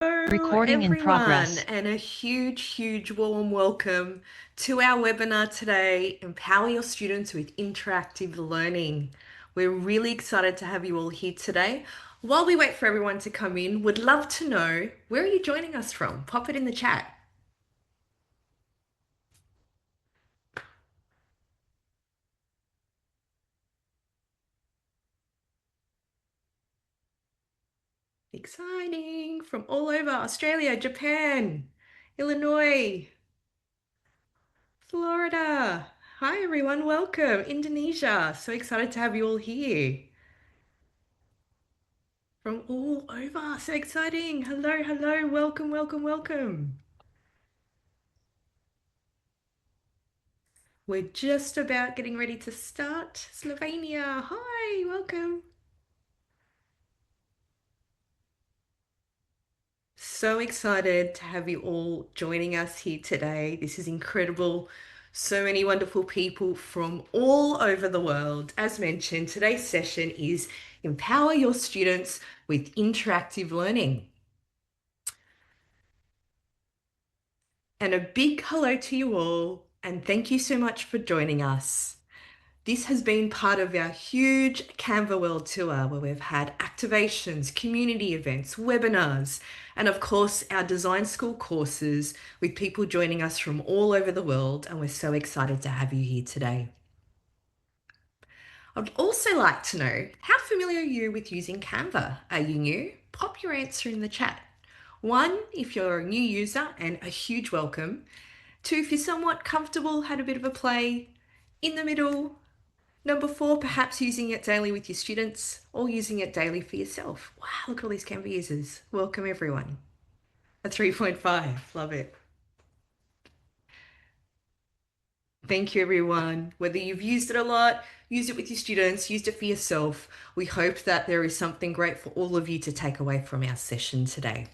Hello, Recording in everyone, progress. and a huge warm welcome to our webinar today, Empower Your Students with Interactive Learning. We're really excited to have you all here today. While we wait for everyone to come in, would love to know where are you joining us from? Pop it in the chat. Exciting! From all over Australia, Japan, Illinois, Florida. Hi, everyone. Welcome. Indonesia. So excited to have you all here. From all over. So exciting. Hello. Welcome. We're just about getting ready to start. Slovenia. Hi, welcome. So excited to have you all joining us here today. This is incredible. So many wonderful people from all over the world. As mentioned, today's session is Empower Your Students with Interactive Learning. And a big hello to you all, and thank you so much for joining us. This has been part of our huge Canva World Tour where we've had activations, community events, webinars, and of course our design school courses with people joining us from all over the world. And we're so excited to have you here today. I'd also like to know, how familiar are you with using Canva? Are you new? Pop your answer in the chat. One, if you're a new user, and a huge welcome. Two, if you're somewhat comfortable, had a bit of a play. In the middle, number four, perhaps using it daily with your students or using it daily for yourself. Wow, look at all these Canva users. Welcome, everyone. A 3.5. Love it. Thank you, everyone. Whether you've used it a lot, used it with your students, used it for yourself, we hope that there is something great for all of you to take away from our session today.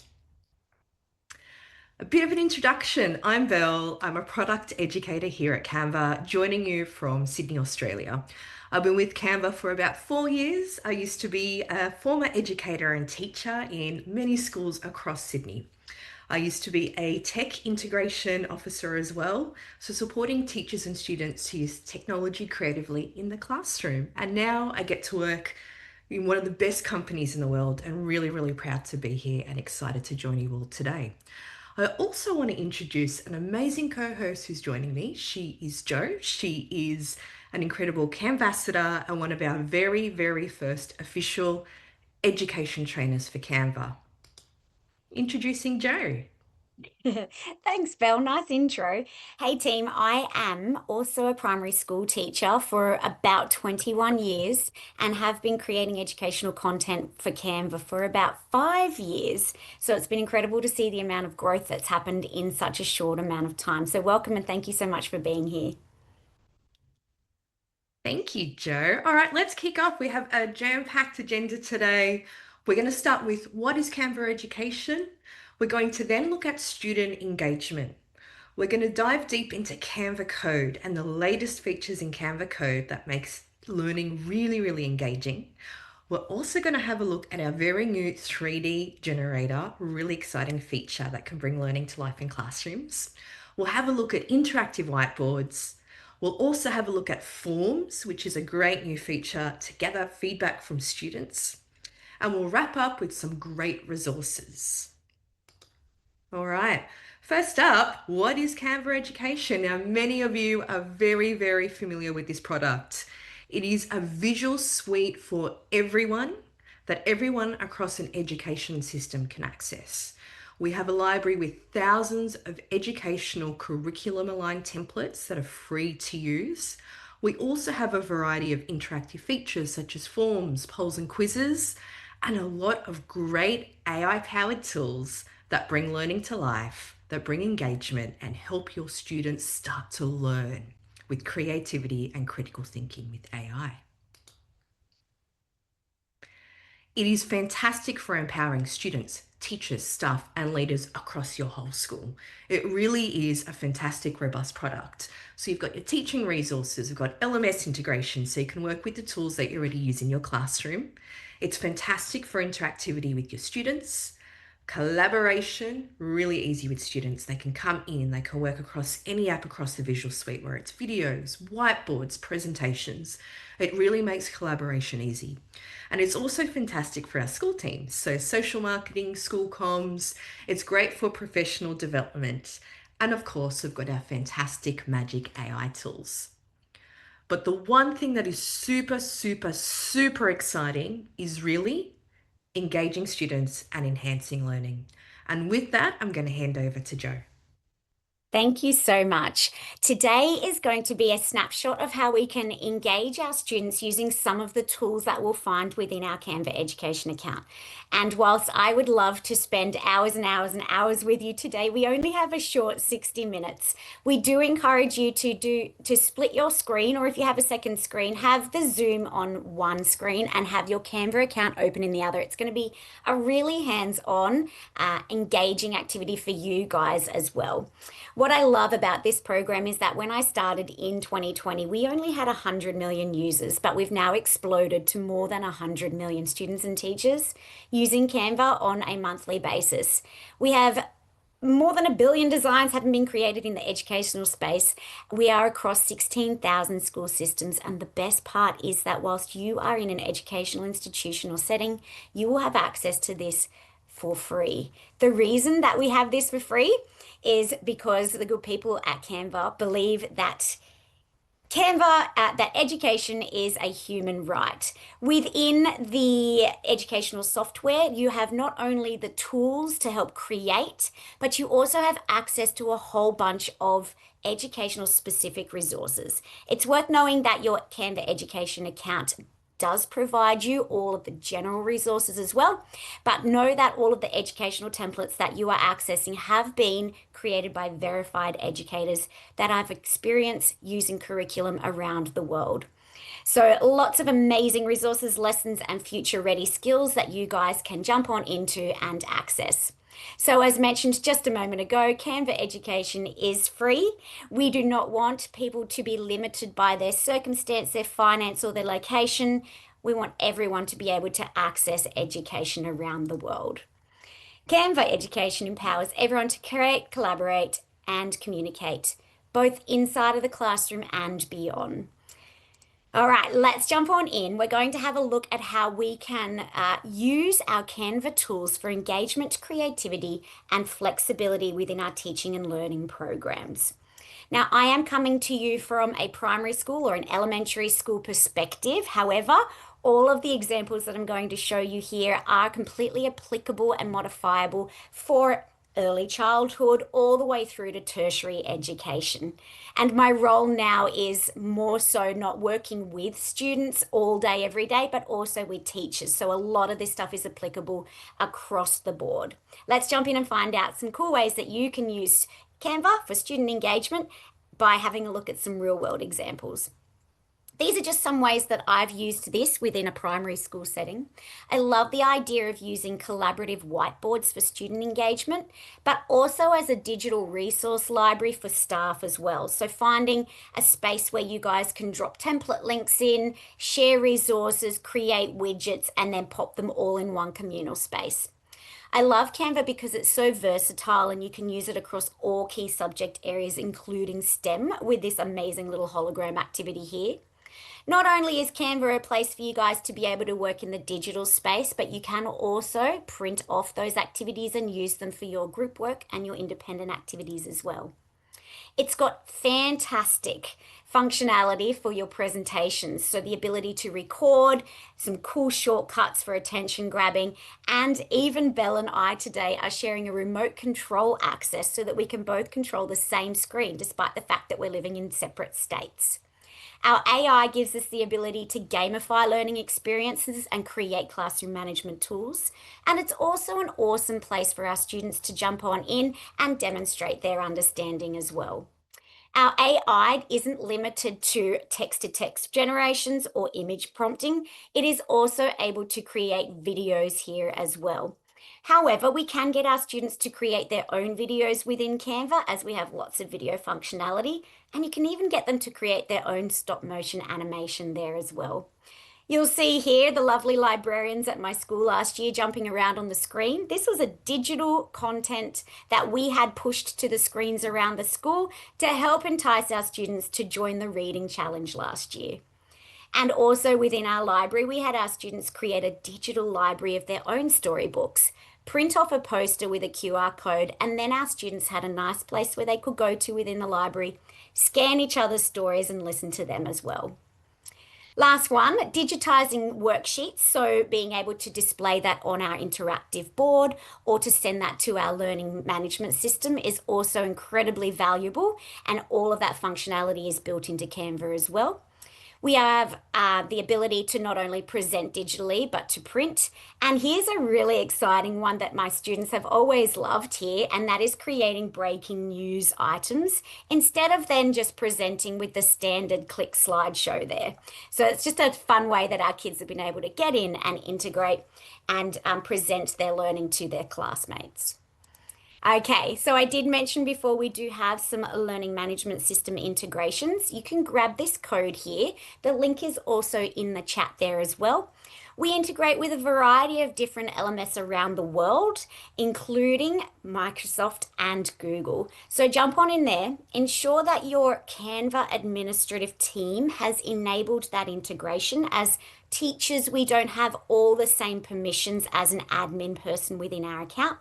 A bit of an introduction. I'm Belle. I'm a product educator here at Canva, joining you from Sydney, Australia. I've been with Canva for about 4 years. I used to be a former educator and teacher in many schools across Sydney. I used to be a tech integration officer as well, so supporting teachers and students to use technology creatively in the classroom. And now I get to work in one of the best companies in the world and really proud to be here and excited to join you all today. I also want to introduce an amazing co-host who's joining me. She is Jo. She is an incredible Canvassador and one of our very first official education trainers for Canva. Introducing Jo. Thanks, Belle. Nice intro. Hey, team. I am also a primary school teacher for about 21 years and have been creating educational content for Canva for about 5 years. So it's been incredible to see the amount of growth that's happened in such a short amount of time. So welcome and thank you so much for being here. Thank you, Jo. All right, let's kick off. We have a jam-packed agenda today. We're going to start with what is Canva education? We're going to then look at student engagement. We're going to dive deep into Canva Code and the latest features in Canva Code that makes learning really engaging. We're also going to have a look at our very new 3D generator, really exciting feature that can bring learning to life in classrooms. We'll have a look at interactive whiteboards. We'll also have a look at forms, which is a great new feature to gather feedback from students. And we'll wrap up with some great resources. All right. First up, what is Canva Education? Now, many of you are very familiar with this product. It is a visual suite for everyone that everyone across an education system can access. We have a library with thousands of educational curriculum aligned templates that are free to use. We also have a variety of interactive features such as forms, polls, and quizzes, and a lot of great AI powered tools that bring learning to life, that bring engagement, and help your students start to learn with creativity and critical thinking with AI. It is fantastic for empowering students, teachers, staff, and leaders across your whole school. It really is a fantastic, robust product. So you've got your teaching resources, you've got LMS integration, so you can work with the tools that you already use in your classroom. It's fantastic for interactivity with your students, Collaboration, really easy with students. They can come in, they can work across any app across the Visual Suite, where it's videos, whiteboards, presentations. It really makes collaboration easy. And it's also fantastic for our school teams. So social marketing, school comms, it's great for professional development. And of course, we've got our fantastic Magic AI tools. But the one thing that is super, super, super exciting is really engaging students and enhancing learning. And with that, I'm going to hand over to Jo. Thank you so much. Today is going to be a snapshot of how we can engage our students using some of the tools that we'll find within our Canva Education account. And whilst I would love to spend hours and hours and hours with you today, we only have a short 60 minutes. We do encourage you to split your screen, or if you have a second screen, have the Zoom on one screen and have your Canva account open in the other. It's going to be a really hands-on, engaging activity for you guys as well. What I love about this program is that when I started in 2020, we only had 100 million users, but we've now exploded to more than 100 million students and teachers using Canva on a monthly basis. We have more than 1 billion designs having been created in the educational space. We are across 16,000 school systems, and the best part is that whilst you are in an educational institutional setting, you will have access to this for free. The reason that we have this for free is because the good people at Canva believe that that education is a human right. Within the educational software, you have not only the tools to help create, but you also have access to a whole bunch of educational specific resources. It's worth knowing that your Canva Education account does provide you all of the general resources as well, but know that all of the educational templates that you are accessing have been created by verified educators that have experience using curriculum around the world. So lots of amazing resources, lessons, and future ready skills that you guys can jump on into and access. So as mentioned just a moment ago, Canva Education is free. We do not want people to be limited by their circumstance, their finance, or their location. We want everyone to be able to access education around the world. Canva Education empowers everyone to create, collaborate, and communicate, both inside of the classroom and beyond. All right, let's jump on in. We're going to have a look at how we can use our Canva tools for engagement, creativity, and flexibility within our teaching and learning programs. Now, I am coming to you from a primary school or an elementary school perspective. However, all of the examples that I'm going to show you here are completely applicable and modifiable for early childhood all the way through to tertiary education. And my role now is more so not working with students all day, every day, but also with teachers. So a lot of this stuff is applicable across the board. Let's jump in and find out some cool ways that you can use Canva for student engagement by having a look at some real world examples. These are just some ways that I've used this within a primary school setting. I love the idea of using collaborative whiteboards for student engagement, but also as a digital resource library for staff as well. So finding a space where you guys can drop template links in, share resources, create widgets, and then pop them all in one communal space. I love Canva because it's so versatile and you can use it across all key subject areas, including STEM, with this amazing little hologram activity here. Not only is Canva a place for you guys to be able to work in the digital space, but you can also print off those activities and use them for your group work and your independent activities as well. It's got fantastic functionality for your presentations. So the ability to record, some cool shortcuts for attention grabbing, and even Belle and I today are sharing a remote control access so that we can both control the same screen, despite the fact that we're living in separate states. Our AI gives us the ability to gamify learning experiences and create classroom management tools. And it's also an awesome place for our students to jump on in and demonstrate their understanding as well. Our AI isn't limited to text-to-text generations or image prompting. It is also able to create videos here as well. However, we can get our students to create their own videos within Canva, as we have lots of video functionality, and you can even get them to create their own stop motion animation there as well. You'll see here the lovely librarians at my school last year jumping around on the screen. This was a digital content that we had pushed to the screens around the school to help entice our students to join the reading challenge last year. And also within our library, we had our students create a digital library of their own storybooks, print off a poster with a QR code, and then our students had a nice place where they could go to within the library, scan each other's stories and listen to them as well. Last one, digitizing worksheets. So being able to display that on our interactive board or to send that to our learning management system is also incredibly valuable. And all of that functionality is built into Canva as well. We have the ability to not only present digitally, but to print. And here's a really exciting one that my students have always loved here, and that is creating breaking news items instead of then just presenting with the standard click slideshow there. So it's just a fun way that our kids have been able to get in and integrate and present their learning to their classmates. Okay, so I did mention before we do have some learning management system integrations. You can grab this code here. The link is also in the chat there as well. We integrate with a variety of different LMS around the world, including Microsoft and Google. So jump on in there, ensure that your Canva administrative team has enabled that integration. As teachers, we don't have all the same permissions as an admin person within our account,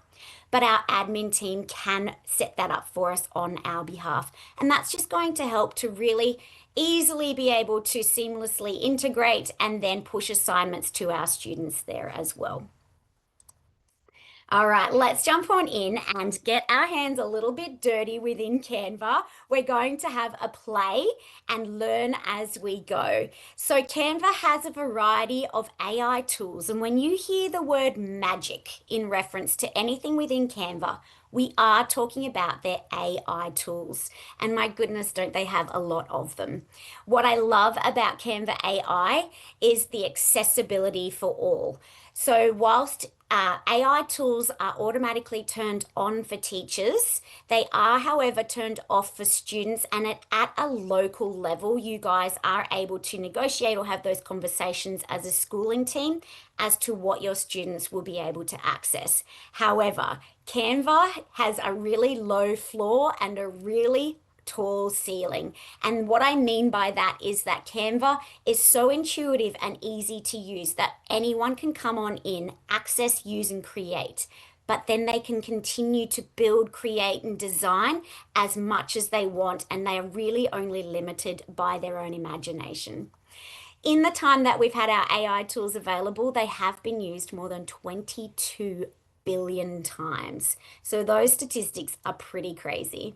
but our admin team can set that up for us on our behalf. And that's just going to help to really easily be able to seamlessly integrate and then push assignments to our students there as well. All right, let's jump on in and get our hands a little bit dirty within Canva. We're going to have a play and learn as we go. So Canva has a variety of AI tools, and when you hear the word magic in reference to anything within Canva, we are talking about their AI tools. And my goodness, don't they have a lot of them? What I love about Canva AI is the accessibility for all. So whilst AI tools are automatically turned on for teachers, they are, however, turned off for students. And at a local level, you guys are able to negotiate or have those conversations as a schooling team as to what your students will be able to access. However, Canva has a really low floor and a really tall ceiling. And what I mean by that is that Canva is so intuitive and easy to use that anyone can come on in, access, use, and create. But then they can continue to build, create, and design as much as they want, and they are really only limited by their own imagination. In the time that we've had our AI tools available, they have been used more than 22 billion times. So those statistics are pretty crazy.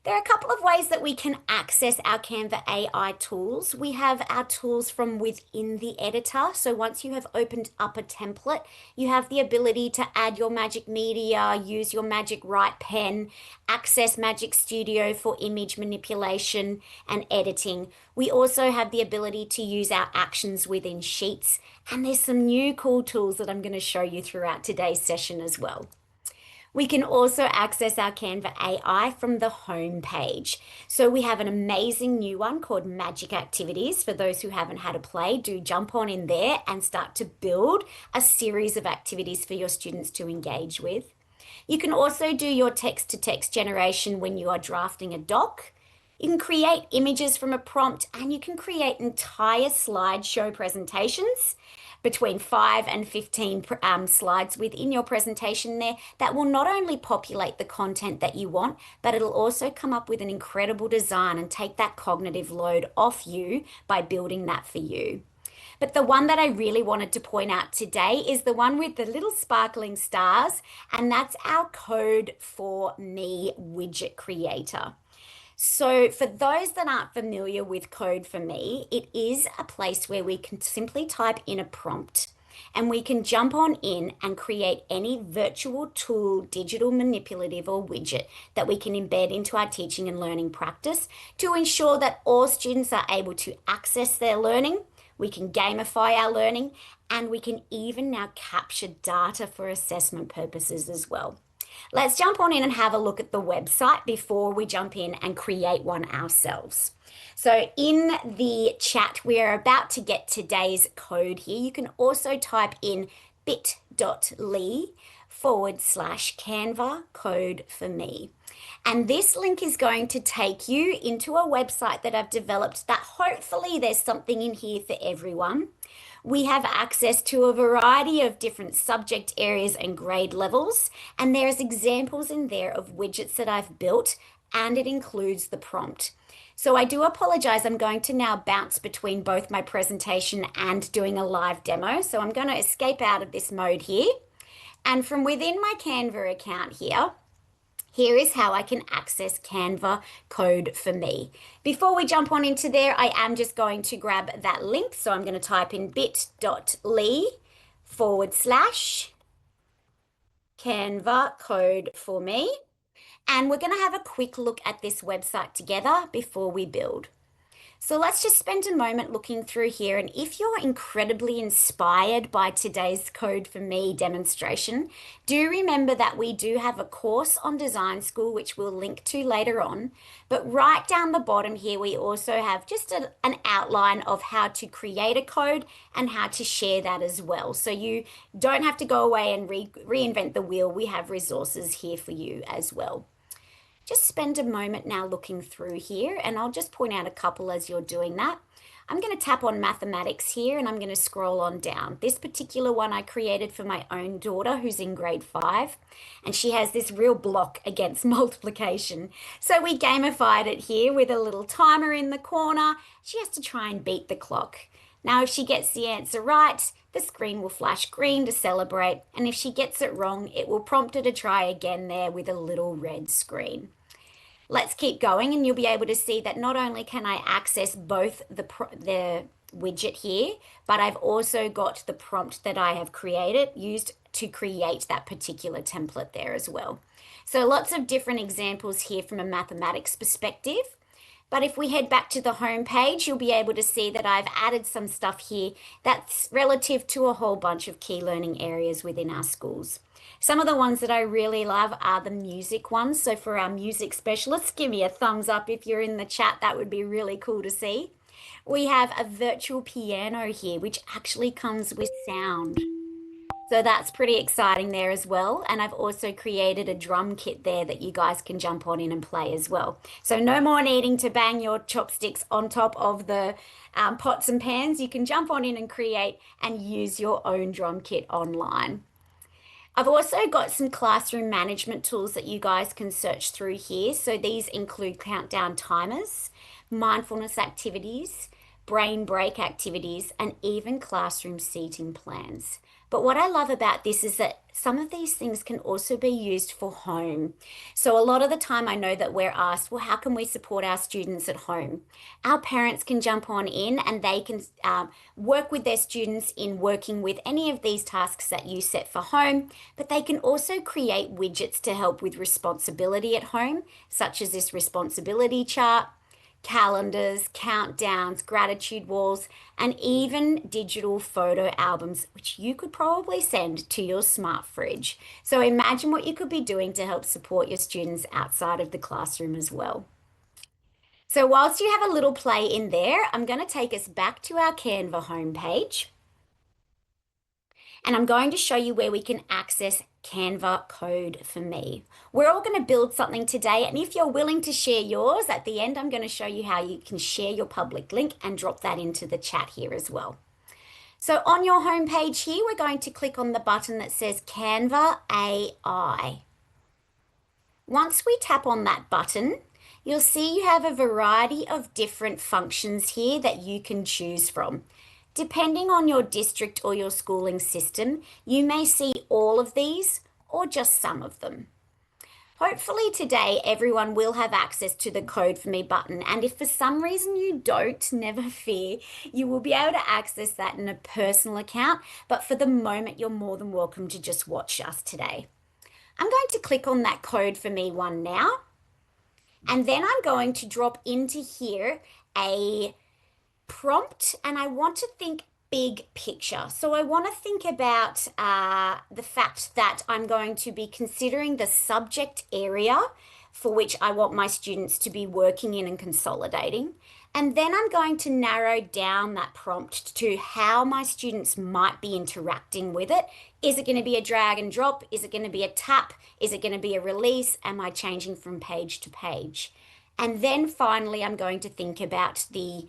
There are a couple of ways that we can access our Canva AI tools. We have our tools from within the editor. So once you have opened up a template, you have the ability to add your Magic Media, use your Magic Write Pen, access Magic Studio for image manipulation and editing. We also have the ability to use our actions within Sheets. And there's some new cool tools that I'm going to show you throughout today's session as well. We can also access our Canva AI from the home page. So we have an amazing new one called Magic Activities. For those who haven't had a play, do jump on in there and start to build a series of activities for your students to engage with. You can also do your text-to-text generation when you are drafting a doc. You can create images from a prompt, and you can create entire slideshow presentations between 5 and 15 slides within your presentation there that will not only populate the content that you want, but it'll also come up with an incredible design and take that cognitive load off you by building that for you. But the one that I really wanted to point out today is the one with the little sparkling stars, and that's our Code for Me widget creator. So for those that aren't familiar with Code for Me, it is a place where we can simply type in a prompt and we can jump on in and create any virtual tool, digital manipulative or widget that we can embed into our teaching and learning practice to ensure that all students are able to access their learning. We can gamify our learning, and we can even now capture data for assessment purposes as well. Let's jump on in and have a look at the website before we jump in and create one ourselves. So in the chat, we are about to get today's code here. You can also type in bit.ly/Canva code for me. And this link is going to take you into a website that I've developed that hopefully there's something in here for everyone. We have access to a variety of different subject areas and grade levels, and there's examples in there of widgets that I've built, and it includes the prompt. So I do apologize. I'm going to now bounce between both my presentation and doing a live demo. So I'm going to escape out of this mode here. And from within my Canva account here is how I can access Canva code for me. Before we jump on into there, I am just going to grab that link. So I'm going to type in bit.ly/Canva code for me. And we're going to have a quick look at this website together before we build. So let's just spend a moment looking through here. And if you're incredibly inspired by today's Code for Me demonstration, do remember that we do have a course on Design School, which we'll link to later on. But right down the bottom here, we also have just an outline of how to create a code and how to share that as well. So you don't have to go away and reinvent the wheel. We have resources here for you as well. Just spend a moment now looking through here, and I'll just point out a couple as you're doing that. I'm going to tap on mathematics here, and I'm going to scroll on down. This particular one I created for my own daughter who's in grade 5, and she has this real block against multiplication. So we gamified it here with a little timer in the corner. She has to try and beat the clock. Now, if she gets the answer right, the screen will flash green to celebrate, and if she gets it wrong, it will prompt her to try again there with a little red screen. Let's keep going, and you'll be able to see that not only can I access both the widget here, but I've also got the prompt that I have used to create that particular template there as well. So lots of different examples here from a mathematics perspective. But if we head back to the home page, you'll be able to see that I've added some stuff here that's relative to a whole bunch of key learning areas within our schools. Some of the ones that I really love are the music ones. So for our music specialists, give me a thumbs up if you're in the chat. That would be really cool to see. We have a virtual piano here, which actually comes with sound. So that's pretty exciting there as well. And I've also created a drum kit there that you guys can jump on in and play as well. So no more needing to bang your chopsticks on top of the pots and pans. You can jump on in and create and use your own drum kit online. I've also got some classroom management tools that you guys can search through here. So these include countdown timers, mindfulness activities, brain break activities, and even classroom seating plans. But what I love about this is that some of these things can also be used for home. So a lot of the time I know that we're asked, well, how can we support our students at home? Our parents can jump on in and they can work with their students in working with any of these tasks that you set for home, but they can also create widgets to help with responsibility at home, such as this responsibility chart, calendars, countdowns, gratitude walls, and even digital photo albums, which you could probably send to your smart fridge. So imagine what you could be doing to help support your students outside of the classroom as well. So whilst you have a little play in there, I'm going to take us back to our Canva homepage. And I'm going to show you where we can access Canva code for me. We're all going to build something today, and if you're willing to share yours, at the end I'm going to show you how you can share your public link and drop that into the chat here as well. So on your home page here, we're going to click on the button that says Canva AI. Once we tap on that button, you'll see you have a variety of different functions here that you can choose from. Depending on your district or your schooling system, you may see all of these or just some of them. Hopefully today everyone will have access to the Code for Me button, and if for some reason you don't, never fear, you will be able to access that in a personal account, but for the moment you're more than welcome to just watch us today. I'm going to click on that Code for Me one now, and then I'm going to drop into here a prompt, and I want to think big picture. So I want to think about the fact that I'm going to be considering the subject area for which I want my students to be working in and consolidating. And then I'm going to narrow down that prompt to how my students might be interacting with it. Is it going to be a drag and drop? Is it going to be a tap? Is it going to be a release? Am I changing from page to page? And then finally, I'm going to think about the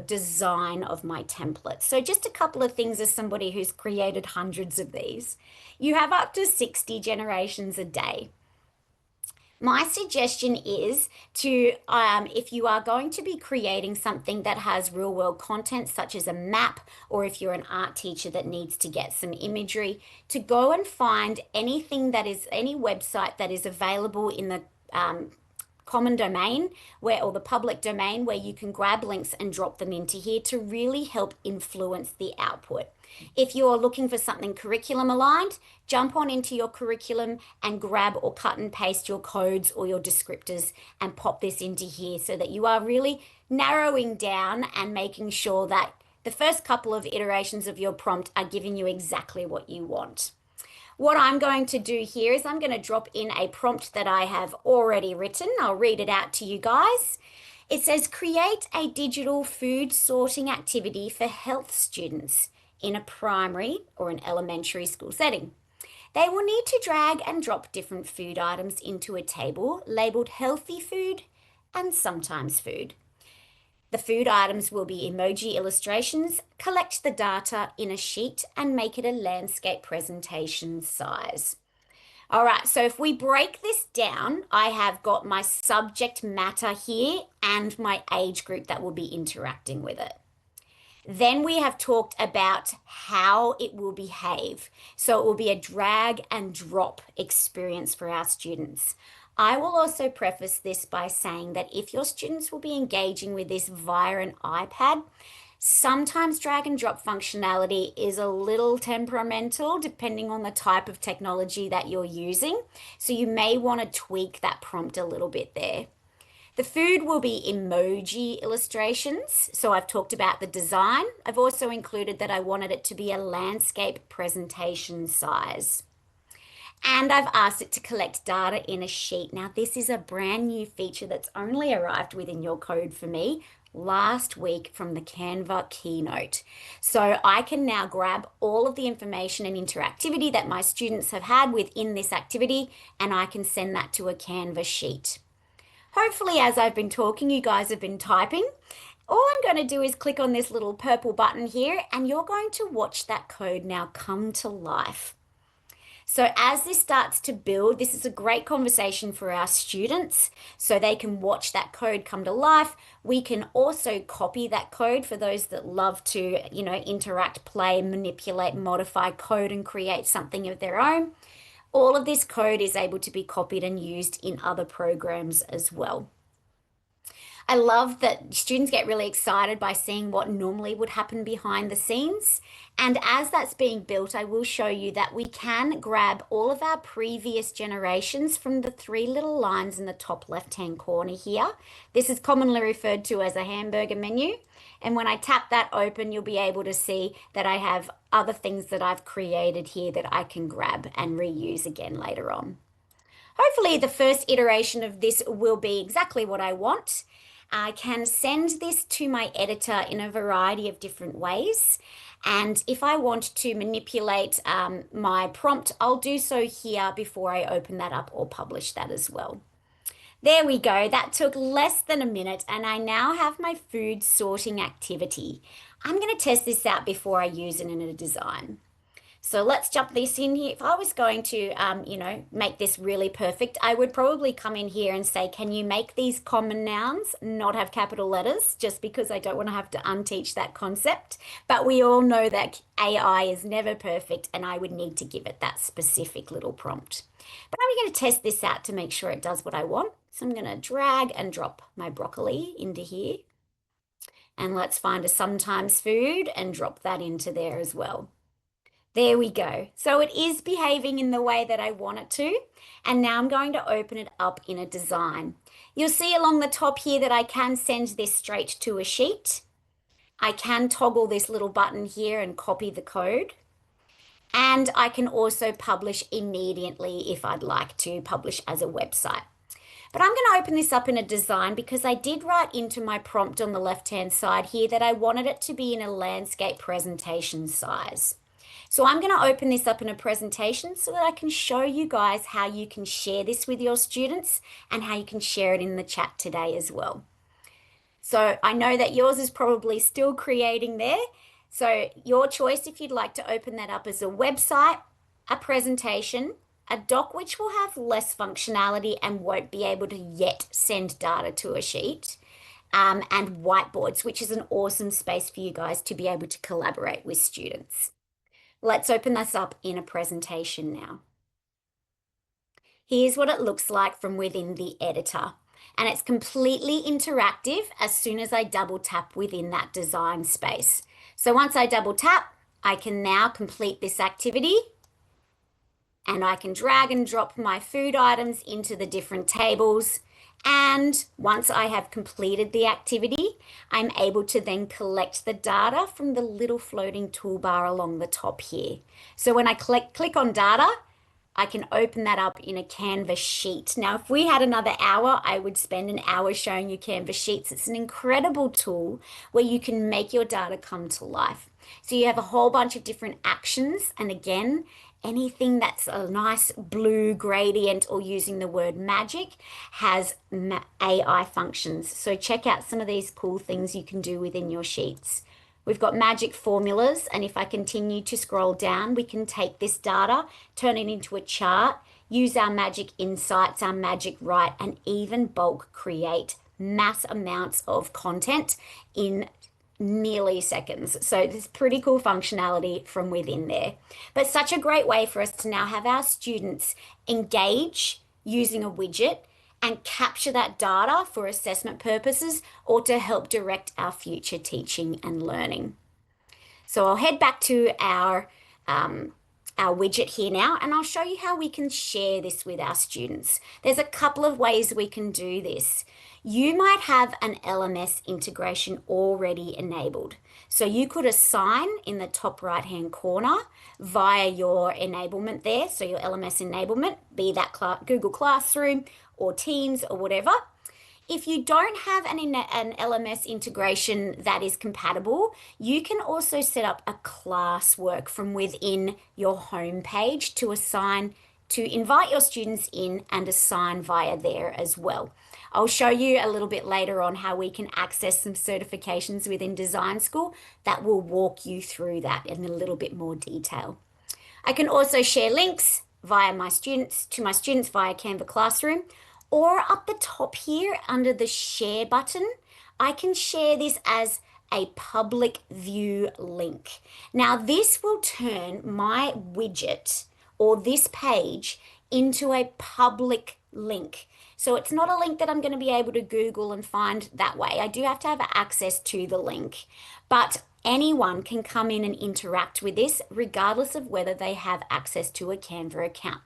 design of my template. So just a couple of things as somebody who's created hundreds of these. You have up to 60 generations a day. My suggestion is to, if you are going to be creating something that has real world content, such as a map, or if you're an art teacher that needs to get some imagery, to go and find anything that is, any website that is available in the common domain where, or the public domain, where you can grab links and drop them into here to really help influence the output. If you're looking for something curriculum aligned, jump on into your curriculum and grab or cut and paste your codes or your descriptors and pop this into here so that you are really narrowing down and making sure that the first couple of iterations of your prompt are giving you exactly what you want. What I'm going to do here is I'm going to drop in a prompt that I have already written. I'll read it out to you guys. It says, create a digital food sorting activity for health students in a primary or an elementary school setting. They will need to drag and drop different food items into a table labeled healthy food and sometimes food. The food items will be emoji illustrations. Collect the data in a sheet and make it a landscape presentation size. All right, so if we break this down, I have got my subject matter here and my age group that will be interacting with it. Then we have talked about how it will behave. So it will be a drag and drop experience for our students. I will also preface this by saying that if your students will be engaging with this via an iPad, sometimes drag and drop functionality is a little temperamental depending on the type of technology that you're using. So you may want to tweak that prompt a little bit there. The food will be emoji illustrations. So I've talked about the design. I've also included that I wanted it to be a landscape presentation size. And I've asked it to collect data in a sheet. Now, this is a brand new feature that's only arrived within your code for me last week from the Canva keynote. So I can now grab all of the information and interactivity that my students have had within this activity, and I can send that to a Canva sheet. Hopefully, as I've been talking, you guys have been typing. All I'm going to do is click on this little purple button here, and you're going to watch that code now come to life. So as this starts to build, this is a great conversation for our students so they can watch that code come to life. We can also copy that code for those that love to, interact, play, manipulate, modify code and create something of their own. All of this code is able to be copied and used in other programs as well. I love that students get really excited by seeing what normally would happen behind the scenes. And as that's being built, I will show you that we can grab all of our previous generations from the three little lines in the top left-hand corner here. This is commonly referred to as a hamburger menu. And when I tap that open, you'll be able to see that I have other things that I've created here that I can grab and reuse again later on. Hopefully the first iteration of this will be exactly what I want. I can send this to my editor in a variety of different ways. And if I want to manipulate my prompt, I'll do so here before I open that up or publish that as well. There we go. That took less than a minute, and I now have my food sorting activity. I'm going to test this out before I use it in a design. So let's jump this in here. If I was going to, make this really perfect, I would probably come in here and say, can you make these common nouns not have capital letters? Just because I don't want to have to unteach that concept. But we all know that AI is never perfect, and I would need to give it that specific little prompt. But I'm going to test this out to make sure it does what I want. So I'm going to drag and drop my broccoli into here. And let's find a sometimes food and drop that into there as well. There we go. So it is behaving in the way that I want it to. And now I'm going to open it up in a design. You'll see along the top here that I can send this straight to a sheet. I can toggle this little button here and copy the code. And I can also publish immediately if I'd like to publish as a website. But I'm going to open this up in a design because I did write into my prompt on the left-hand side here that I wanted it to be in a landscape presentation size. So I'm going to open this up in a presentation so that I can show you guys how you can share this with your students and how you can share it in the chat today as well. So I know that yours is probably still creating there. So your choice if you'd like to open that up as a website, a presentation, a doc which will have less functionality and won't be able to yet send data to a sheet, and whiteboards, which is an awesome space for you guys to be able to collaborate with students. Let's open this up in a presentation now. Here's what it looks like from within the editor. And it's completely interactive as soon as I double tap within that design space. So once I double tap, I can now complete this activity and I can drag and drop my food items into the different tables. And once I have completed the activity, I'm able to then collect the data from the little floating toolbar along the top here. So when I click on data, I can open that up in a Canvas sheet. Now, if we had another hour, I would spend an hour showing you Canvas sheets. It's an incredible tool where you can make your data come to life. So you have a whole bunch of different actions. And again, anything that's a nice blue gradient or using the word magic has AI functions. So check out some of these cool things you can do within your sheets. We've got magic formulas, and if I continue to scroll down, we can take this data, turn it into a chart, use our magic insights, our magic write, and even bulk create mass amounts of content in nearly seconds. So there's pretty cool functionality from within there. But such a great way for us to now have our students engage using a widget and capture that data for assessment purposes or to help direct our future teaching and learning. So I'll head back to our widget here now, and I'll show you how we can share this with our students. There's a couple of ways we can do this. You might have an LMS integration already enabled. So you could assign in the top right-hand corner via your enablement there, so your LMS enablement, be that Google Classroom or Teams or whatever. If you don't have an LMS integration that is compatible, you can also set up a classwork from within your home page to invite your students in and assign via there as well. I'll show you a little bit later on how we can access some certifications within Design School that will walk you through that in a little bit more detail. I can also share links via my students via Canva Classroom, or up the top here under the share button, I can share this as a public view link. Now this will turn my widget or this page into a public link. So it's not a link that I'm going to be able to Google and find that way. I do have to have access to the link, but anyone can come in and interact with this regardless of whether they have access to a Canva account.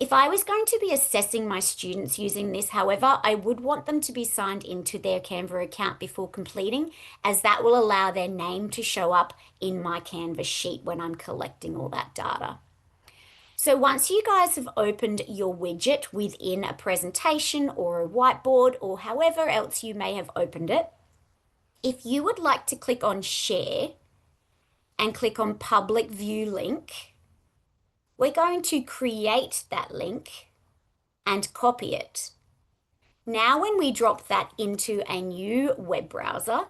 If I was going to be assessing my students using this, however, I would want them to be signed into their Canva account before completing, as that will allow their name to show up in my Canvas sheet when I'm collecting all that data. So once you guys have opened your widget within a presentation or a whiteboard or however else you may have opened it, if you would like to click on Share and click on Public View Link, we're going to create that link and copy it. Now, when we drop that into a new web browser,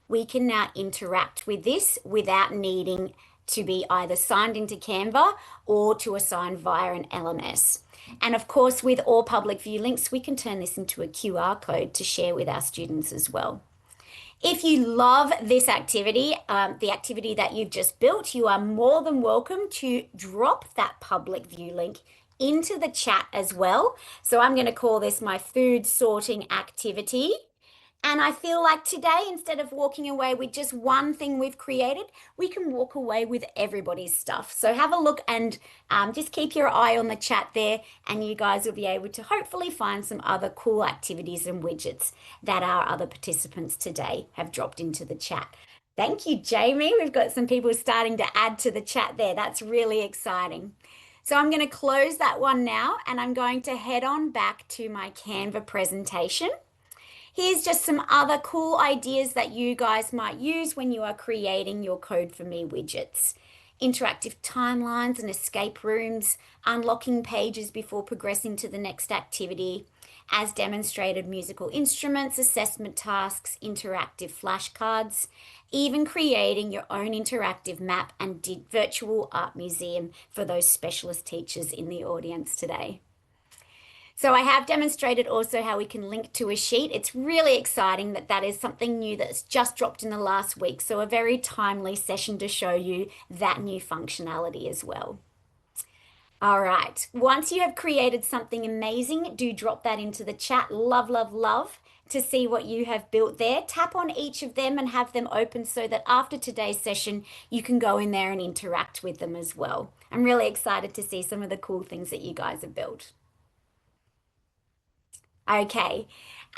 we can now interact with this without needing to be either signed into Canva or to assign via an LMS. And of course, with all public view links, we can turn this into a QR code to share with our students as well. If you love this activity, the activity that you've just built, you are more than welcome to drop that public view link into the chat as well. So I'm going to call this my food sorting activity. And I feel like today, instead of walking away with just one thing we've created, we can walk away with everybody's stuff. So have a look and just keep your eye on the chat there, and you guys will be able to hopefully find some other cool activities and widgets that our other participants today have dropped into the chat. Thank you, Jamie. We've got some people starting to add to the chat there. That's really exciting. So I'm going to close that one now and I'm going to head on back to my Canva presentation. Here's just some other cool ideas that you guys might use when you are creating your Code for Me widgets. Interactive timelines and escape rooms, unlocking pages before progressing to the next activity, as demonstrated musical instruments, assessment tasks, interactive flashcards, even creating your own interactive map and virtual art museum for those specialist teachers in the audience today. So I have demonstrated also how we can link to a sheet. It's really exciting that that is something new that's just dropped in the last week. So a very timely session to show you that new functionality as well. All right. Once you have created something amazing, do drop that into the chat. Love, love, love to see what you have built there. Tap on each of them and have them open so that after today's session, you can go in there and interact with them as well. I'm really excited to see some of the cool things that you guys have built. Okay,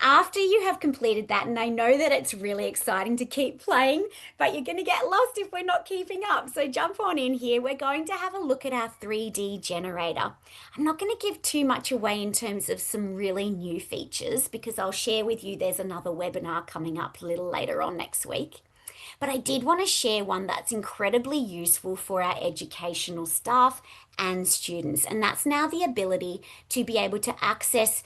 after you have completed that, and I know that it's really exciting to keep playing, but you're going to get lost if we're not keeping up. So jump on in here. We're going to have a look at our 3D generator. I'm not going to give too much away in terms of some really new features because I'll share with you there's another webinar coming up a little later on next week. But I did want to share one that's incredibly useful for our educational staff and students, and that's now the ability to be able to access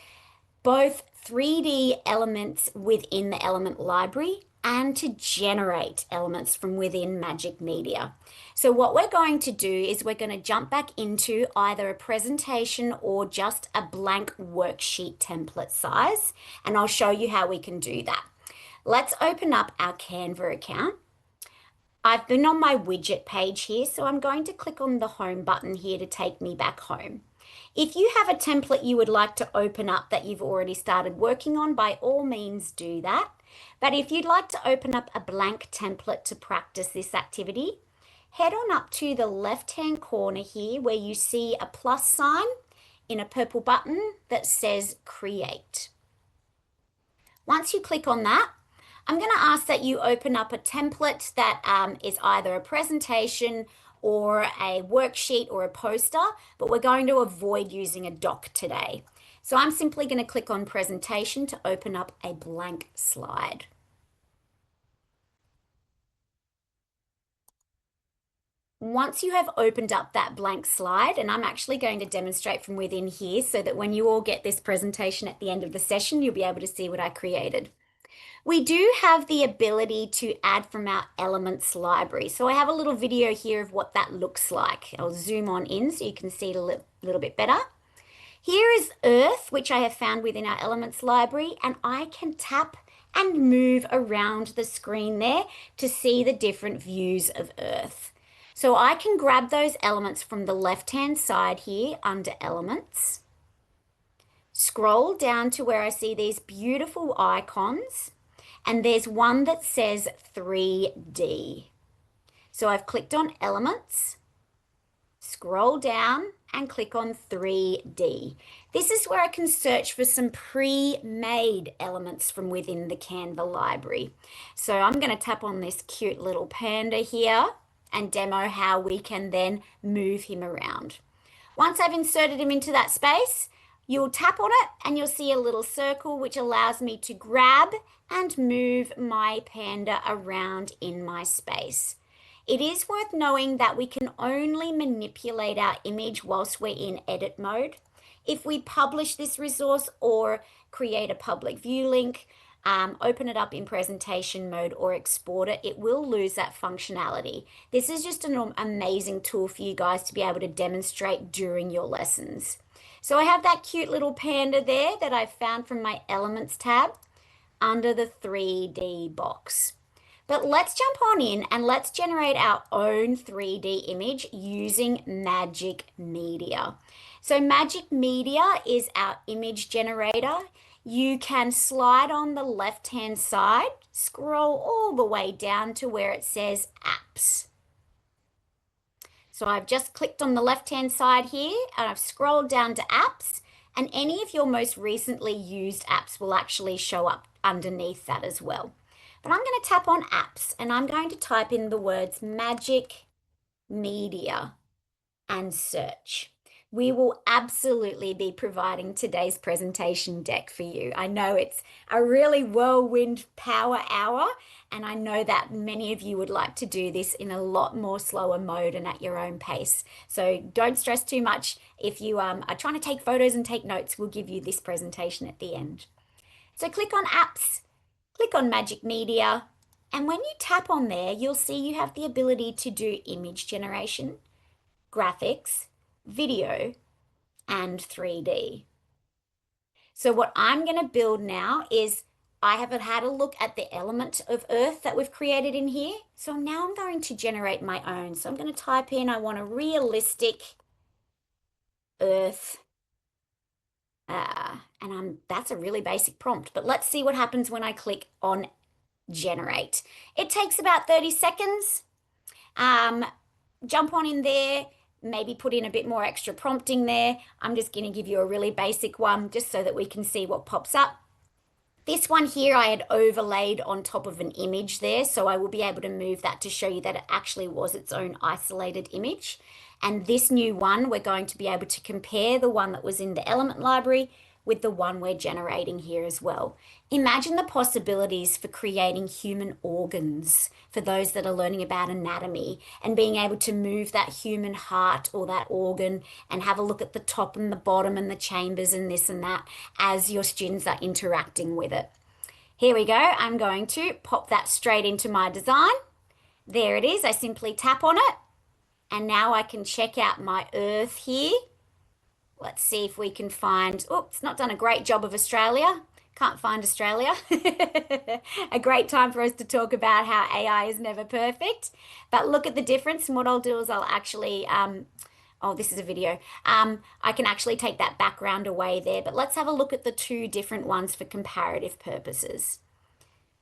both 3D elements within the element library and to generate elements from within Magic Media. So what we're going to do is we're going to jump back into either a presentation or just a blank worksheet template size, and I'll show you how we can do that. Let's open up our Canva account. I've been on my widget page here, so I'm going to click on the home button here to take me back home. If you have a template you would like to open up that you've already started working on, by all means do that. But if you'd like to open up a blank template to practice this activity, head on up to the left-hand corner here where you see a plus sign in a purple button that says Create. Once you click on that, I'm going to ask that you open up a template that is either a presentation or a worksheet or a poster, but we're going to avoid using a doc today. So I'm simply going to click on presentation to open up a blank slide. Once you have opened up that blank slide, and I'm actually going to demonstrate from within here so that when you all get this presentation at the end of the session, you'll be able to see what I created. We do have the ability to add from our elements library. So I have a little video here of what that looks like. I'll zoom on in so you can see it a little bit better. Here is Earth, which I have found within our elements library, and I can tap and move around the screen there to see the different views of Earth. So I can grab those elements from the left-hand side here under elements, scroll down to where I see these beautiful icons, and there's one that says 3D. So I've clicked on elements, scroll down and click on 3D. This is where I can search for some pre-made elements from within the Canva library. So I'm going to tap on this cute little panda here and demo how we can then move him around. Once I've inserted him into that space, you'll tap on it and you'll see a little circle which allows me to grab and move my panda around in my space. It is worth knowing that we can only manipulate our image whilst we're in edit mode. If we publish this resource or create a public view link, open it up in presentation mode or export it, it will lose that functionality. This is just an amazing tool for you guys to be able to demonstrate during your lessons. So I have that cute little panda there that I found from my Elements tab under the 3D box. But let's jump on in and let's generate our own 3D image using Magic Media. So Magic Media is our image generator. You can slide on the left-hand side, scroll all the way down to where it says Apps. So I've just clicked on the left-hand side here and I've scrolled down to Apps, and any of your most recently used apps will actually show up underneath that as well. But I'm going to tap on apps and I'm going to type in the words Magic Media and search. We will absolutely be providing today's presentation deck for you. I know it's a really whirlwind power hour, and I know that many of you would like to do this in a lot more slower mode and at your own pace. So don't stress too much. If you are trying to take photos and take notes, we'll give you this presentation at the end. So click on apps, click on Magic Media, and when you tap on there, you'll see you have the ability to do image generation, graphics, video, and 3D. So what I'm going to build now is I haven't had a look at the element of Earth that we've created in here. So now I'm going to generate my own. So I'm going to type in, I want a realistic Earth. That's a really basic prompt, but let's see what happens when I click on generate. It takes about 30 seconds. Jump on in there, maybe put in a bit more extra prompting there. I'm just going to give you a really basic one just so that we can see what pops up. This one here I had overlaid on top of an image there, so I will be able to move that to show you that it actually was its own isolated image. And this new one, we're going to be able to compare the one that was in the element library with the one we're generating here as well. Imagine the possibilities for creating human organs for those that are learning about anatomy and being able to move that human heart or that organ and have a look at the top and the bottom and the chambers and this and that as your students are interacting with it. Here we go. I'm going to pop that straight into my design. There it is. I simply tap on it. And now I can check out my Earth here. Let's see if we can find, oh, it's not done a great job of Australia. Can't find Australia. A great time for us to talk about how AI is never perfect. But look at the difference. And what I'll do is I'll actually, oh, this is a video. I can actually take that background away there. But let's have a look at the two different ones for comparative purposes.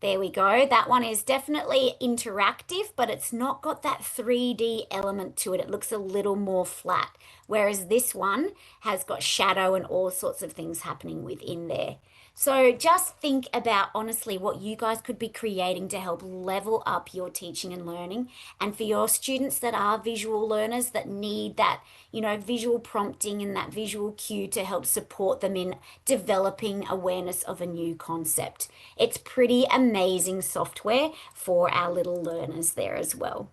There we go. That one is definitely interactive, but it's not got that 3D element to it. It looks a little more flat, whereas this one has got shadow and all sorts of things happening within there. So just think about honestly what you guys could be creating to help level up your teaching and learning. And for your students that are visual learners that need that, visual prompting and that visual cue to help support them in developing awareness of a new concept. It's pretty amazing software for our little learners there as well.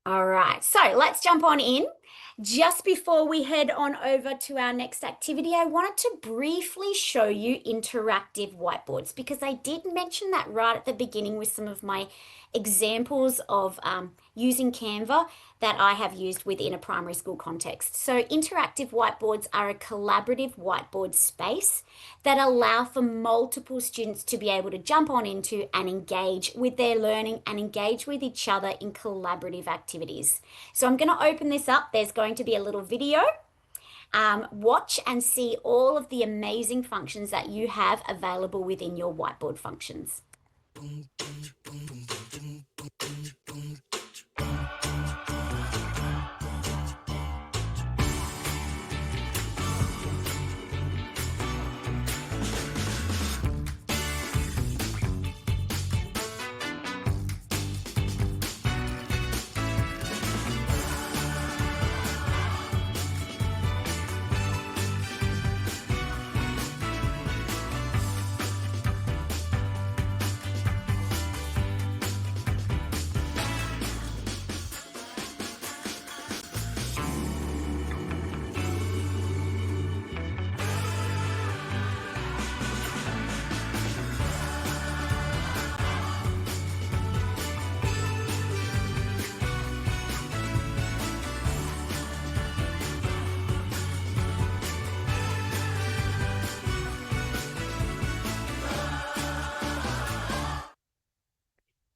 All right, so let's jump on in. Just before we head on over to our next activity, I wanted to briefly show you interactive whiteboards because I did mention that right at the beginning with some of my examples of using Canva that I have used within a primary school context. So interactive whiteboards are a collaborative whiteboard space that allow for multiple students to be able to jump on into and engage with their learning and engage with each other in collaborative activities. So I'm going to open this up. There's going to be a little video. Watch and see all of the amazing functions that you have available within your whiteboard functions.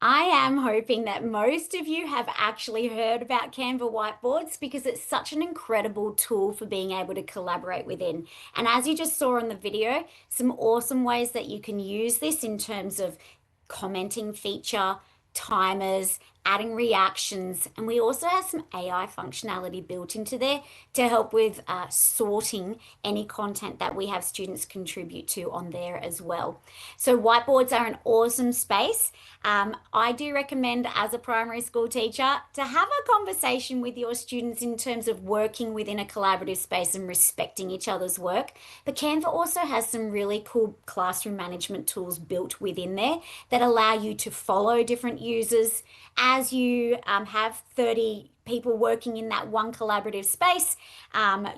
I am hoping that most of you have actually heard about Canva whiteboards because it's such an incredible tool for being able to collaborate within. And as you just saw in the video, some awesome ways that you can use this in terms of commenting feature, timers, adding reactions, and we also have some AI functionality built into there to help with sorting any content that we have students contribute to on there as well. So whiteboards are an awesome space. I do recommend, as a primary school teacher, to have a conversation with your students in terms of working within a collaborative space and respecting each other's work. But Canva also has some really cool classroom management tools built within there that allow you to follow different users as you have 30 people working in that one collaborative space.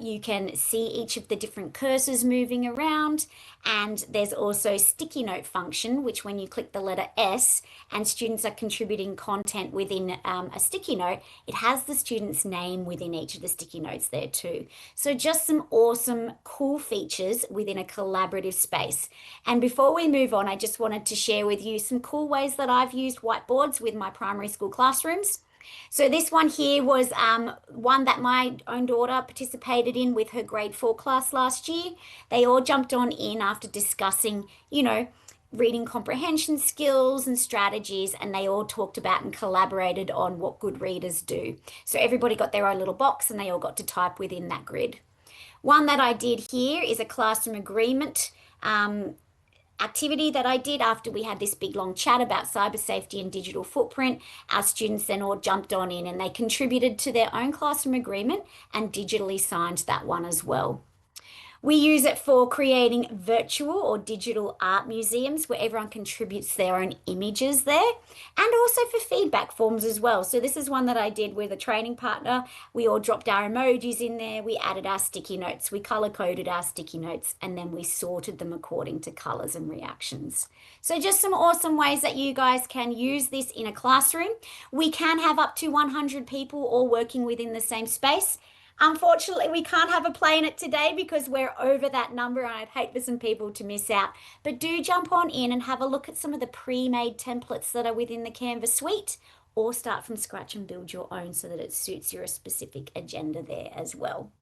You can see each of the different cursors moving around, and there's also sticky note function, which when you click the letter S and students are contributing content within a sticky note, it has the student's name within each of the sticky notes there too. So just some awesome, cool features within a collaborative space. And before we move on, I just wanted to share with you some cool ways that I've used whiteboards with my primary school classrooms. So this one here was one that my own daughter participated in with her grade 4 class last year. They all jumped on in after discussing, reading comprehension skills and strategies, and they all talked about and collaborated on what good readers do. So everybody got their own little box and they all got to type within that grid. One that I did here is a classroom agreement activity that I did after we had this big long chat about cyber safety and digital footprint. Our students then all jumped on in and they contributed to their own classroom agreement and digitally signed that one as well. We use it for creating virtual or digital art museums where everyone contributes their own images there, and also for feedback forms as well. So this is one that I did with a training partner. We all dropped our emojis in there, we added our sticky notes, we color coded our sticky notes, and then we sorted them according to colors and reactions. So just some awesome ways that you guys can use this in a classroom. We can have up to 100 people all working within the same space. Unfortunately, we can't have a play in it today because we're over that number and I'd hate for some people to miss out. But do jump on in and have a look at some of the pre-made templates that are within the Canva suite, or start from scratch and build your own so that it suits your specific agenda there as well.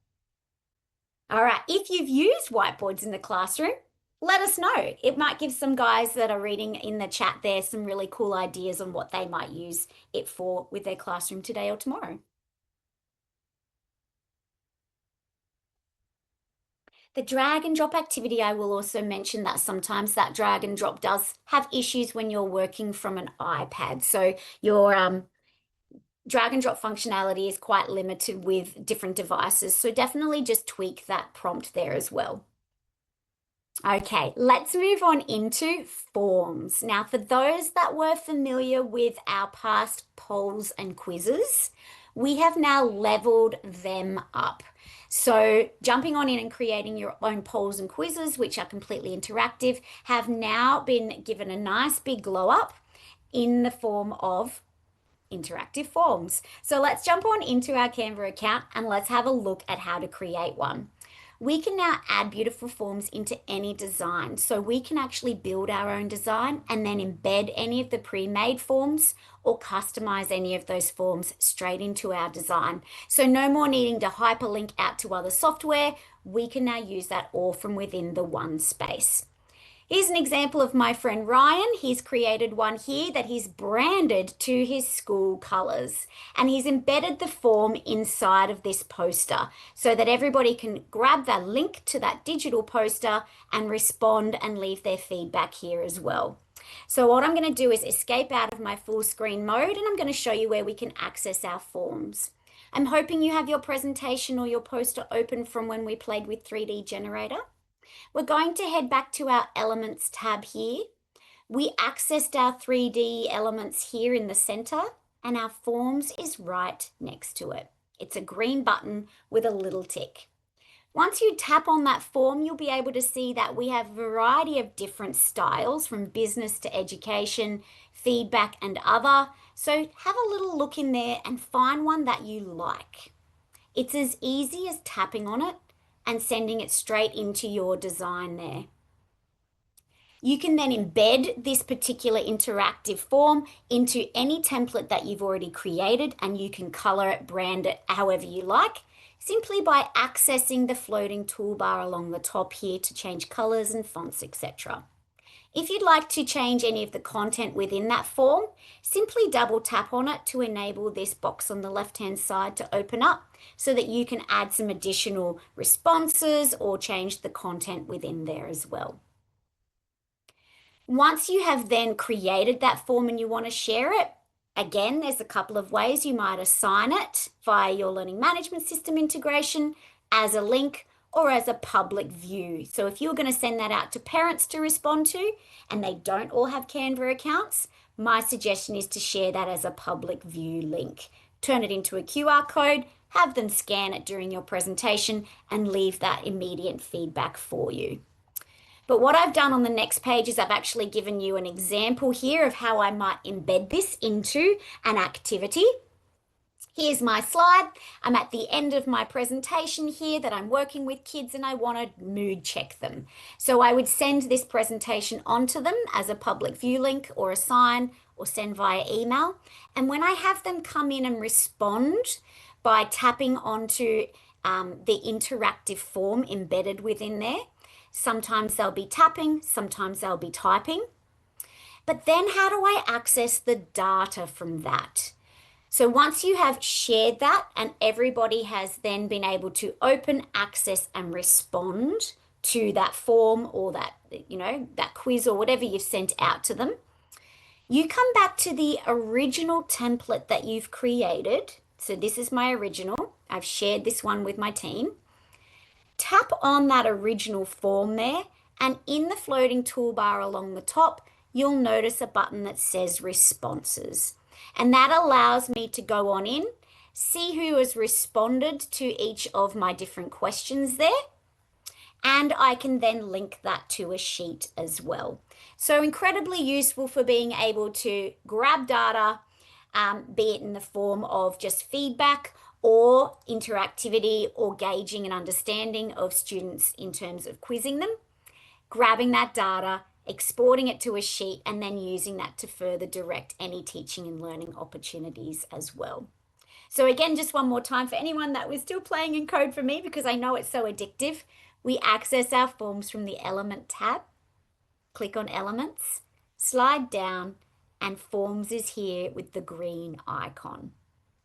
All right, if you've used whiteboards in the classroom, let us know. It might give some guys that are reading in the chat there some really cool ideas on what they might use it for with their classroom today or tomorrow. The drag and drop activity, I will also mention that sometimes that drag and drop does have issues when you're working from an iPad. So your drag and drop functionality is quite limited with different devices. So definitely just tweak that prompt there as well. Okay, let's move on into forms. Now, for those that were familiar with our past polls and quizzes, we have now leveled them up. So jumping on in and creating your own polls and quizzes, which are completely interactive, have now been given a nice big glow up in the form of interactive forms. So let's jump on into our Canva account and let's have a look at how to create one. We can now add beautiful forms into any design. So we can actually build our own design and then embed any of the pre-made forms or customize any of those forms straight into our design. So no more needing to hyperlink out to other software. We can now use that all from within the one space. Here's an example of my friend Ryan. He's created one here that he's branded to his school colors, and he's embedded the form inside of this poster so that everybody can grab that link to that digital poster and respond and leave their feedback here as well. So what I'm going to do is escape out of my full screen mode, and I'm going to show you where we can access our forms. I'm hoping you have your presentation or your poster open from when we played with 3D Generator. We're going to head back to our Elements tab here. We accessed our 3D elements here in the center, and our Forms is right next to it. It's a green button with a little tick. Once you tap on that form, you'll be able to see that we have a variety of different styles from business to education, feedback, and other. So have a little look in there and find one that you like. It's as easy as tapping on it and sending it straight into your design there. You can then embed this particular interactive form into any template that you've already created, and you can color it, brand it however you like, simply by accessing the floating toolbar along the top here to change colors and fonts, etc. If you'd like to change any of the content within that form, simply double tap on it to enable this box on the left-hand side to open up so that you can add some additional responses or change the content within there as well. Once you have then created that form and you want to share it, again, there's a couple of ways you might assign it via your learning management system integration as a link or as a public view. So if you're going to send that out to parents to respond to and they don't all have Canva accounts, my suggestion is to share that as a public view link. Turn it into a QR code, have them scan it during your presentation and leave that immediate feedback for you. But what I've done on the next page is I've actually given you an example here of how I might embed this into an activity. Here's my slide. I'm at the end of my presentation here that I'm working with kids and I want to mood check them. So I would send this presentation onto them as a public view link or a sign or send via email. And when I have them come in and respond by tapping onto the interactive form embedded within there, sometimes they'll be tapping, sometimes they'll be typing. But then how do I access the data from that? So once you have shared that and everybody has then been able to open, access and respond to that form or that, that quiz or whatever you've sent out to them, you come back to the original template that you've created. So this is my original. I've shared this one with my team. Tap on that original form there, and in the floating toolbar along the top, you'll notice a button that says responses. And that allows me to go on in, see who has responded to each of my different questions there, and I can then link that to a sheet as well. So incredibly useful for being able to grab data, be it in the form of just feedback or interactivity or gauging and understanding of students in terms of quizzing them, grabbing that data, exporting it to a sheet, and then using that to further direct any teaching and learning opportunities as well. So again, just one more time for anyone that was still playing in code for me, because I know it's so addictive, we access our forms from the Element tab, click on Elements, slide down, and Forms is here with the green icon.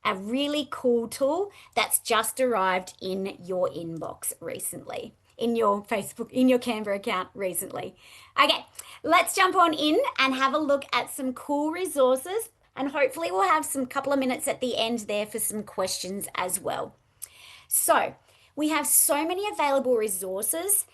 A really cool tool that's just arrived in your inbox recently, in your Facebook, in your Canva account recently. Okay, let's jump on in and have a look at some cool resources, and hopefully we'll have some couple of minutes at the end there for some questions as well. So we have so many available resources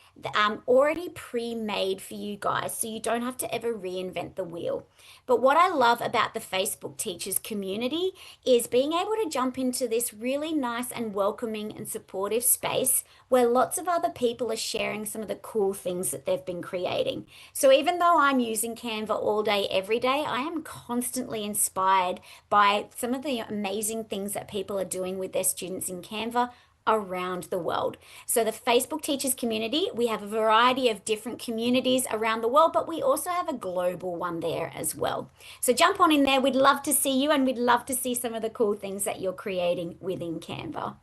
already pre-made for you guys, so you don't have to ever reinvent the wheel. But what I love about the Facebook Teachers community is being able to jump into this really nice and welcoming and supportive space where lots of other people are sharing some of the cool things that they've been creating. So even though I'm using Canva all day, every day, I am constantly inspired by some of the amazing things that people are doing with their students in Canva around the world. So the Facebook Teachers community, we have a variety of different communities around the world, but we also have a global one there as well. So jump on in there. We'd love to see you, and we'd love to see some of the cool things that you're creating within Canva.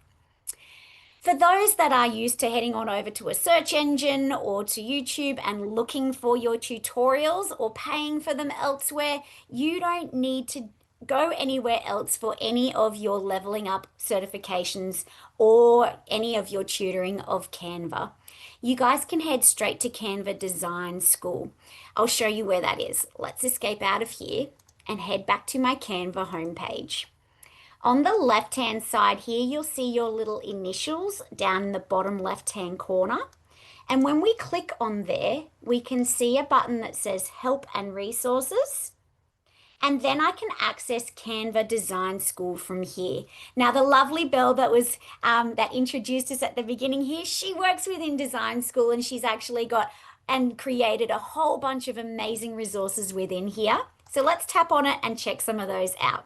For those that are used to heading on over to a search engine or to YouTube and looking for your tutorials or paying for them elsewhere, you don't need to go anywhere else for any of your leveling up certifications or any of your tutoring of Canva. You guys can head straight to Canva Design School. I'll show you where that is. Let's escape out of here and head back to my Canva homepage. On the left-hand side here, you'll see your little initials down in the bottom left-hand corner. And when we click on there, we can see a button that says Help and Resources. And then I can access Canva Design School from here. Now, the lovely Belle that was that introduced us at the beginning here, she works within Design School, and she's actually got and created a whole bunch of amazing resources within here. So let's tap on it and check some of those out.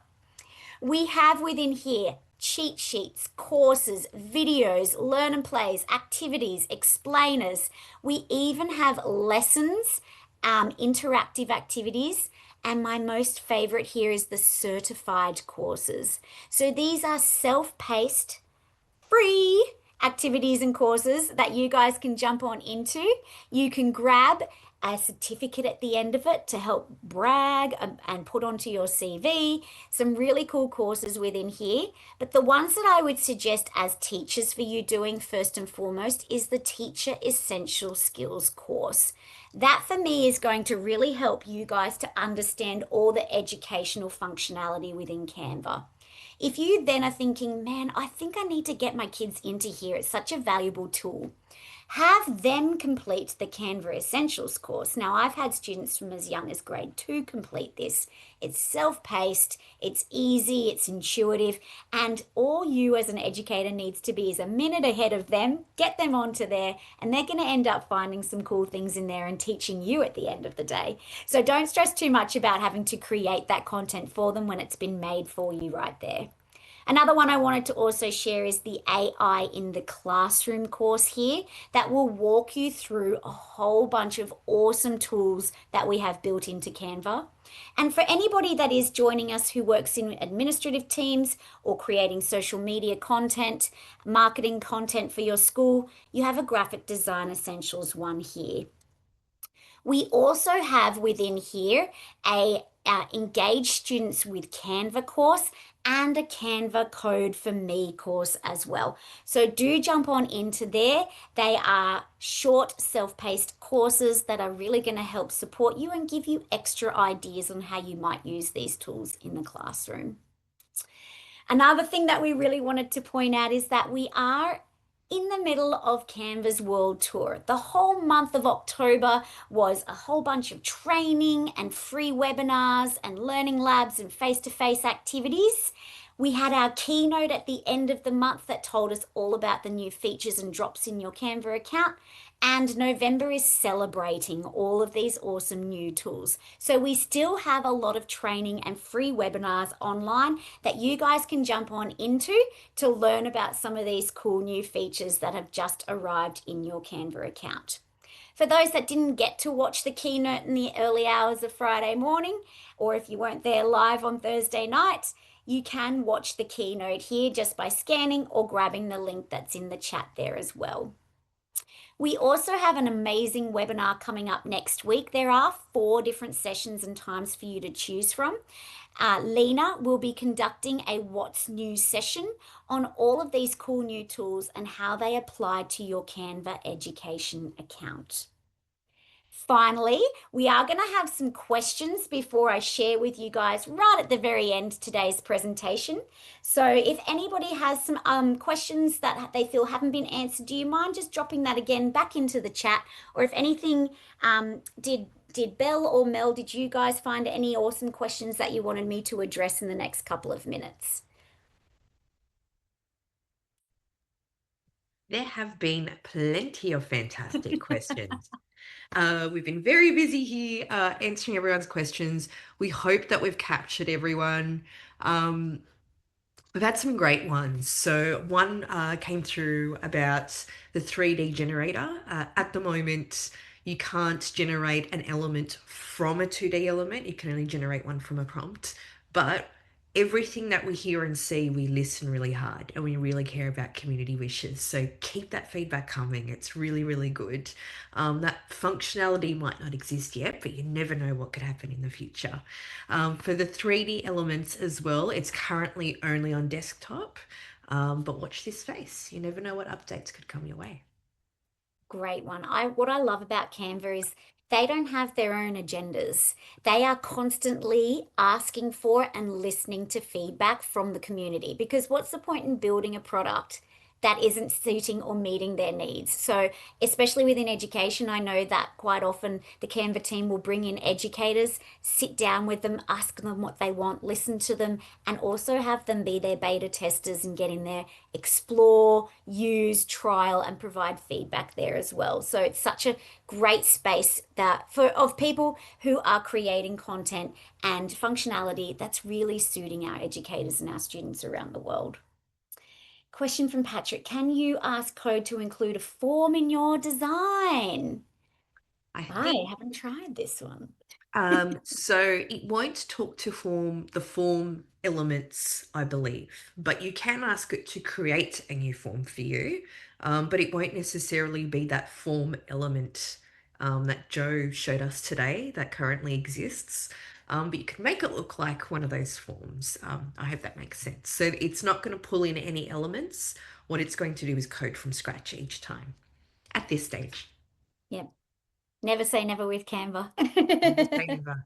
We have within here cheat sheets, courses, videos, learn and plays, activities, explainers. We even have lessons, interactive activities. And my most favorite here is the certified courses. So these are self-paced, free, activities and courses that you guys can jump on into. You can grab a certificate at the end of it to help brag and put onto your CV. Some really cool courses within here. But the ones that I would suggest as teachers for you doing first and foremost is the Teacher Essential Skills course. That for me is going to really help you guys to understand all the educational functionality within Canva. If you then are thinking, man, I think I need to get my kids into here, it's such a valuable tool. Have them complete the Canva Essentials course. Now, I've had students from as young as grade 2 complete this. It's self-paced, it's easy, it's intuitive, and all you as an educator needs to be is a minute ahead of them, get them onto there, and they're going to end up finding some cool things in there and teaching you at the end of the day. So don't stress too much about having to create that content for them when it's been made for you right there. Another one I wanted to also share is the AI in the Classroom course here that will walk you through a whole bunch of awesome tools that we have built into Canva. And for anybody that is joining us who works in administrative teams or creating social media content, marketing content for your school, you have a Graphic Design Essentials one here. We also have within here a Engage Students with Canva course and a Canva Code for Me course as well. So do jump on into there. They are short, self-paced courses that are really going to help support you and give you extra ideas on how you might use these tools in the classroom. Another thing that we really wanted to point out is that we are in the middle of Canva's World Tour. The whole month of October was a whole bunch of training and free webinars and learning labs and face-to-face activities. We had our keynote at the end of the month that told us all about the new features and drops in your Canva account. And November is celebrating all of these awesome new tools. So we still have a lot of training and free webinars online that you guys can jump on into to learn about some of these cool new features that have just arrived in your Canva account. For those that didn't get to watch the keynote in the early hours of Friday morning, or if you weren't there live on Thursday night, you can watch the keynote here just by scanning or grabbing the link that's in the chat there as well. We also have an amazing webinar coming up next week. There are 4 different sessions and times for you to choose from. Lena will be conducting a What's New session on all of these cool new tools and how they apply to your Canva education account. Finally, we are going to have some questions before I share with you guys right at the very end today's presentation. So if anybody has some questions that they feel haven't been answered, do you mind just dropping that again back into the chat? Or if anything, did Belle or Mel, did you guys find any awesome questions that you wanted me to address in the next couple of minutes? There have been plenty of fantastic questions. We've been very busy here answering everyone's questions. We hope that we've captured everyone. We've had some great ones. So one came through about the 3D generator. At the moment, you can't generate an element from a 2D element. You can only generate one from a prompt. But everything that we hear and see, we listen really hard and we really care about community wishes. So keep that feedback coming. It's really, really good. That functionality might not exist yet, but you never know what could happen in the future. For the 3D elements as well, it's currently only on desktop, but watch this space. You never know what updates could come your way. Great one. What I love about Canva is they don't have their own agendas. They are constantly asking for and listening to feedback from the community because what's the point in building a product that isn't suiting or meeting their needs? So, especially within education, I know that quite often the Canva team will bring in educators, sit down with them, ask them what they want, listen to them, and also have them be their beta testers and get in there, explore, use, trial, and provide feedback there as well. So it's such a great space that of people who are creating content and functionality that's really suiting our educators and our students around the world. Question from Patrick. Can you ask Code to include a form in your design? I I think haven't tried this one. So it won't talk to the form elements, I believe, but you can ask it to create a new form for you. But it won't necessarily be that form element that Joe showed us today that currently exists. But you can make it look like one of those forms. I hope that makes sense. So it's not going to pull in any elements. What it's going to do is code from scratch each time at this stage. Yep. Never say never with Canva. Never say never.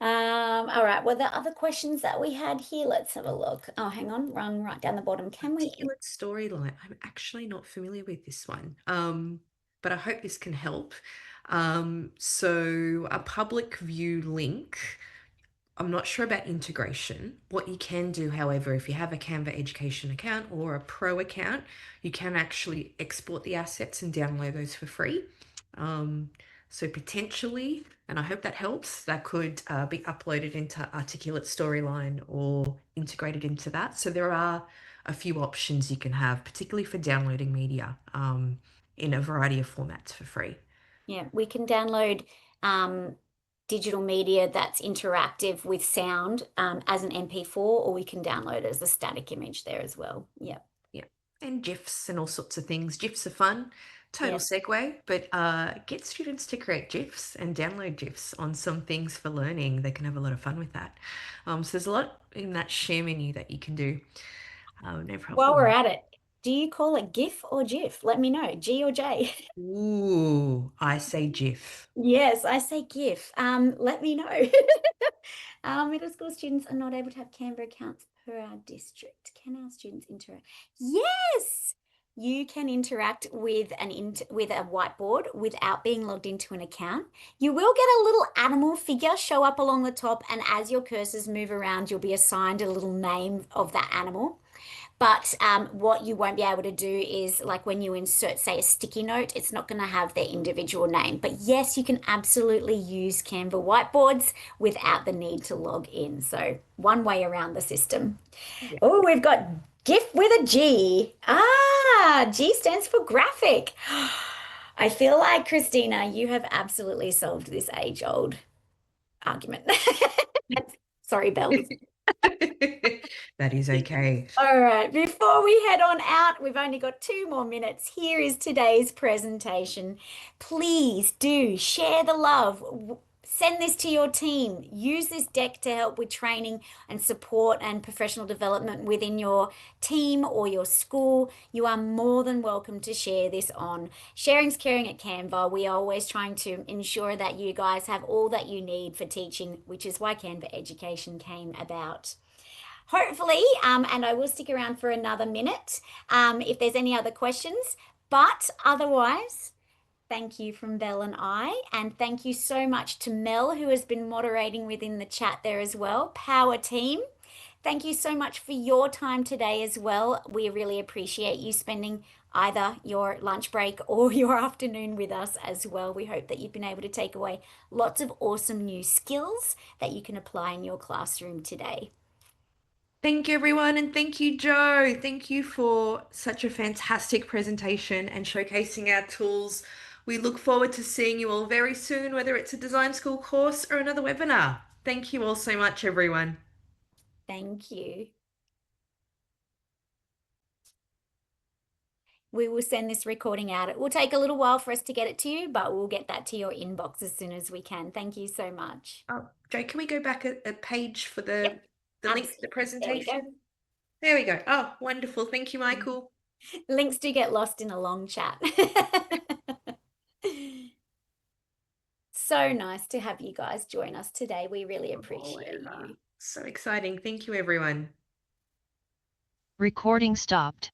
All right. Well, the other questions that we had here, let's have a look. Oh, hang on, run right down the bottom. Can we? Articulate storyline. I'm actually not familiar with this one, but I hope this can help. So a public view link. I'm not sure about integration. What you can do, however, if you have a Canva education account or a pro account, you can actually export the assets and download those for free. So potentially, and I hope that helps, that could be uploaded into Articulate Storyline or integrated into that. So there are a few options you can have, particularly for downloading media in a variety of formats for free. Yeah, we can download digital media that's interactive with sound as an MP4, or we can download it as a static image there as well. Yep. Yeah. And GIFs and all sorts of things. GIFs are fun. Total Yep. segue, but get students to create GIFs and download GIFs on some things for learning. They can have a lot of fun with that. So there's a lot in that share menu that you can do. No While we're problem. at it, do you call it GIF or GIF? Let me know, G or J. Ooh, I say GIF. Yes, I say GIF. Let me know. Middle school students are not able to have Canva accounts per our district. Can our students interact? Yes, you can interact with with a whiteboard without being logged into an account. You will get a little animal figure show up along the top, and as your cursors move around, you'll be assigned a little name of that animal. But what you won't be able to do is like when you insert, say, a sticky note, it's not going to have their individual name. But yes, you can absolutely use Canva whiteboards without the need to log in. So one way around the system. Yeah. Oh, we've got GIF with a G. Ah, G stands for graphic. I feel like, Christina, you have absolutely solved this age-old argument. Sorry, Belle. That is okay. All right, before we head on out, we've only got 2 more minutes. Here is today's presentation. Please do share the love. Send this to your team. Use this deck to help with training and support and professional development within your team or your school. You are more than welcome to share this on Sharing's Caring at Canva. We are always trying to ensure that you guys have all that you need for teaching, which is why Canva Education came about. Hopefully, and I will stick around for another minute if there's any other questions. But otherwise, thank you from Belle and I. And thank you so much to Mel, who has been moderating within the chat there as well. Power team. Thank you so much for your time today as well. We really appreciate you spending either your lunch break or your afternoon with us as well. We hope that you've been able to take away lots of awesome new skills that you can apply in your classroom today. Thank you, everyone, and thank you, Joe. Thank you for such a fantastic presentation and showcasing our tools. We look forward to seeing you all very soon, whether it's a design school course or another webinar. Thank you all so much, everyone. Thank you. We will send this recording out. It will take a little while for us to get it to you, but we'll get that to your inbox as soon as we can. Thank you so much. Oh, Joe, can we go back a page for Yep, the link to the absolutely. There we go. presentation? There we go. Oh, wonderful. Thank you, Michael. Links do get lost in a long chat. So nice to have you guys join us today. We really appreciate you. So exciting. Thank you, everyone. Recording stopped.